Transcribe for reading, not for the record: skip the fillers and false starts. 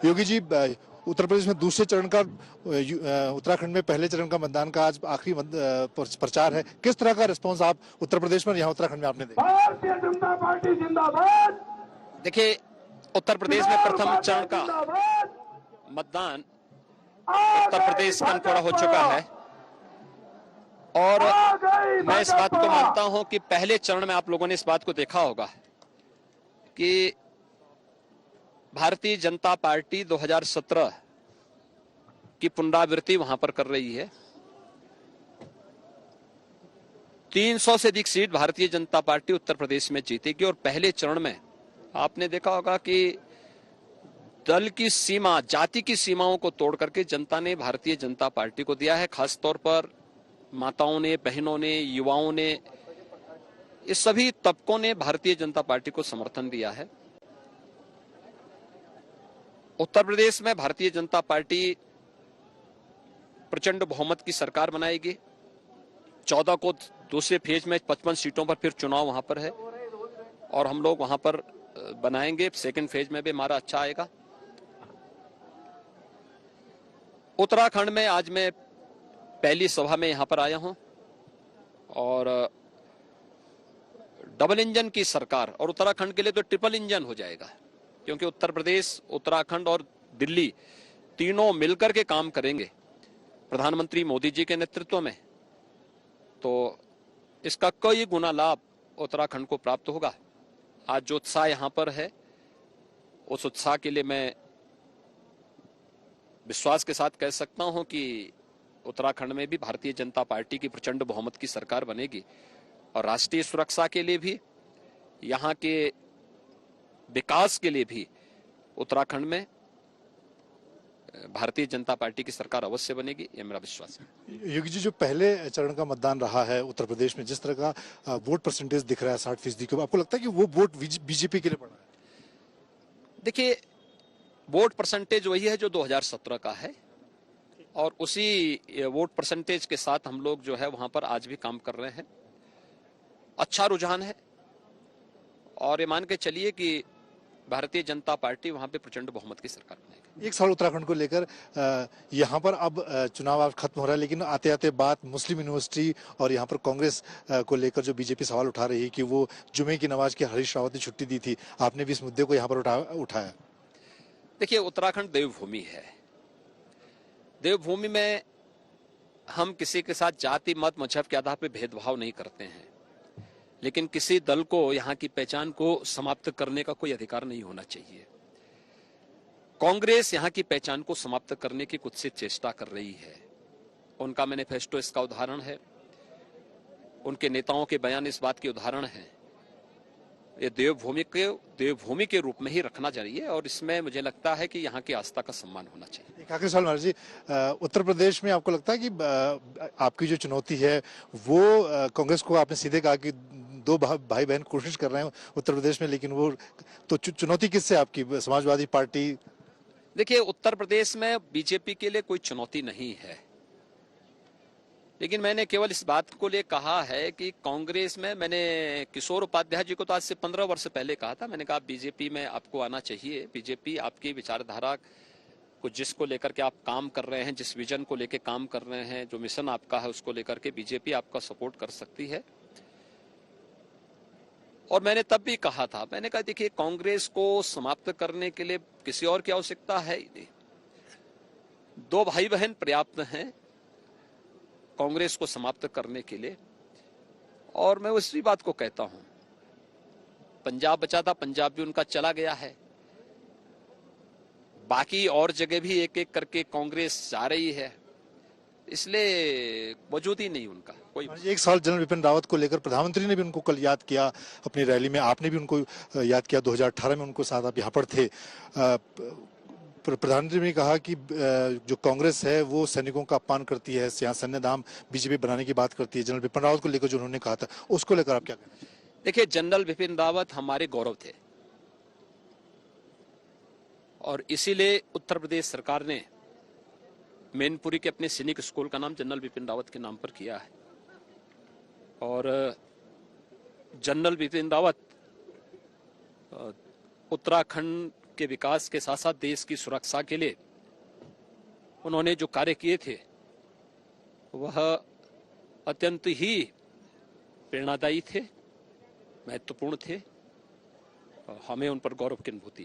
योगी जी, उत्तर प्रदेश में दूसरे चरण का उत्तराखंड में पहले चरण का मतदान का आज आखिरी प्रचार है। किस तरह का रिस्पांस आप उत्तर प्रदेश में और यहाँ उत्तराखंड में आपने देखा? भारतीय जनता पार्टी जिंदाबाद। देखिए, उत्तर प्रदेश में प्रथम चरण का मतदान उत्तर प्रदेश कनकोड़ा हो चुका है और मैं इस बात को मानता हूं कि पहले चरण में आप लोगों ने इस बात को देखा होगा कि भारतीय जनता पार्टी 2017 की पुनरावृत्ति वहां पर कर रही है। 300 से अधिक सीट भारतीय जनता पार्टी उत्तर प्रदेश में जीतेगी और पहले चरण में आपने देखा होगा कि दल की सीमा, जाति की सीमाओं को तोड़ करके जनता ने भारतीय जनता पार्टी को दिया है। खासतौर पर माताओं ने, बहनों ने, युवाओं ने, इस सभी तबकों ने भारतीय जनता पार्टी को समर्थन दिया है। उत्तर प्रदेश में भारतीय जनता पार्टी प्रचंड बहुमत की सरकार बनाएगी। 14 को दूसरे फेज में 55 सीटों पर फिर चुनाव वहां पर है और हम लोग वहां पर बनाएंगे। सेकंड फेज में भी हमारा अच्छा आएगा। उत्तराखंड में आज मैं पहली सभा में यहां पर आया हूं और डबल इंजन की सरकार, और उत्तराखंड के लिए तो ट्रिपल इंजन हो जाएगा, क्योंकि उत्तर प्रदेश, उत्तराखंड और दिल्ली तीनों मिलकर के काम करेंगे प्रधानमंत्री मोदी जी के नेतृत्व में। तो इसका कई गुना लाभ उत्तराखंड को प्राप्त होगा। आज जो उत्साह यहां पर है, उस उत्साह के लिए मैं विश्वास के साथ कह सकता हूं कि उत्तराखंड में भी भारतीय जनता पार्टी की प्रचंड बहुमत की सरकार बनेगी और राष्ट्रीय सुरक्षा के लिए भी, यहां के विकास के लिए भी उत्तराखंड में भारतीय जनता पार्टी की सरकार अवश्य बनेगी, ये मेरा विश्वास है। योगी जी, जो पहले चरण का मतदान रहा है उत्तर प्रदेश में, जिस तरह का वोट परसेंटेज दिख रहा है 60% के, आपको लगता है कि वो वोट बीजेपी के लिए पड़ा है? देखिए, वोट परसेंटेज वही है जो 2017 का है और उसी वोट परसेंटेज के साथ हम लोग जो है वहां पर आज भी काम कर रहे हैं। अच्छा रुझान है और ये मान के चलिए कि भारतीय जनता पार्टी वहां पे प्रचंड बहुमत की सरकार बनाएगी। एक साल उत्तराखंड को लेकर यहाँ पर अब चुनाव आज खत्म हो रहा है, लेकिन आते आते बात मुस्लिम यूनिवर्सिटी और यहाँ पर कांग्रेस को लेकर जो बीजेपी सवाल उठा रही है कि वो जुमे की नमाज की हरीश रावत ने छुट्टी दी थी, आपने भी इस मुद्दे को यहाँ पर उठाया। देखिए, उत्तराखंड देवभूमि है। देवभूमि में हम किसी के साथ जाति, मत, मजहब के आधार पर भेदभाव नहीं करते हैं, लेकिन किसी दल को यहाँ की पहचान को समाप्त करने का कोई अधिकार नहीं होना चाहिए। कांग्रेस यहाँ की पहचान को समाप्त करने की कुछ से चेष्टा कर रही है। उनका मैनिफेस्टो इसका उदाहरण है, उनके नेताओं के बयान इस बात के उदाहरण हैं। ये देवभूमि के रूप में ही रखना चाहिए और इसमें मुझे लगता है कि यहाँ की आस्था का सम्मान होना चाहिए। एक आखिरी सवाल महाराज जी, उत्तर प्रदेश में आपको लगता है कि आपकी जो चुनौती है वो कांग्रेस को, आपने सीधे कहा कि दो भाई बहन कोशिश कर रहे हैं उत्तर प्रदेश में, लेकिन वो तो चुनौती किससे आपकी, समाजवादी पार्टी? देखिए, उत्तर प्रदेश में बीजेपी के लिए कोई चुनौती नहीं है, लेकिन मैंने केवल इस बात को लिए कहा है कि कांग्रेस में, मैंने किशोर उपाध्याय जी को तो आज से 15 वर्ष पहले कहा था, मैंने कहा बीजेपी में आपको आना चाहिए। बीजेपी आपकी विचारधारा को, जिसको लेकर के आप काम कर रहे हैं, जिस विजन को लेकर काम कर रहे हैं, जो मिशन आपका है, उसको लेकर के बीजेपी आपका सपोर्ट कर सकती है। और मैंने तब भी कहा था, मैंने कहा देखिए, कांग्रेस को समाप्त करने के लिए किसी और की आवश्यकता है ही नहीं। दो भाई बहन पर्याप्त हैं कांग्रेस को समाप्त करने के लिए। और मैं उसी बात को कहता हूं, पंजाब बचा था, पंजाब भी उनका चला गया है, बाकी और जगह भी एक एक करके कांग्रेस जा रही है, इसलिए वजूद ही नहीं उनका कोई। एक साल जनरल विपिन रावत को लेकर प्रधानमंत्री ने भी उनको कल याद किया अपनी रैली में, आपने भी उनको याद किया। 2018 में उनको साथ आप यहाँ पर थे। प्रधानमंत्री ने कहा कि जो कांग्रेस है वो सैनिकों का अपमान करती है, यहाँ सैन्य धाम बीजेपी बनाने की बात करती है। जनरल विपिन रावत को लेकर जो उन्होंने कहा था, उसको लेकर आप क्या कहना? देखिए, जनरल विपिन रावत हमारे गौरव थे और इसीलिए उत्तर प्रदेश सरकार ने मैनपुरी के अपने सैनिक स्कूल का नाम जनरल विपिन रावत के नाम पर किया है। और जनरल विपिन रावत उत्तराखंड के विकास के साथ साथ देश की सुरक्षा के लिए उन्होंने जो कार्य किए थे वह अत्यंत ही प्रेरणादायी थे, महत्वपूर्ण थे और हमें उन पर गौरव की अनुभूति।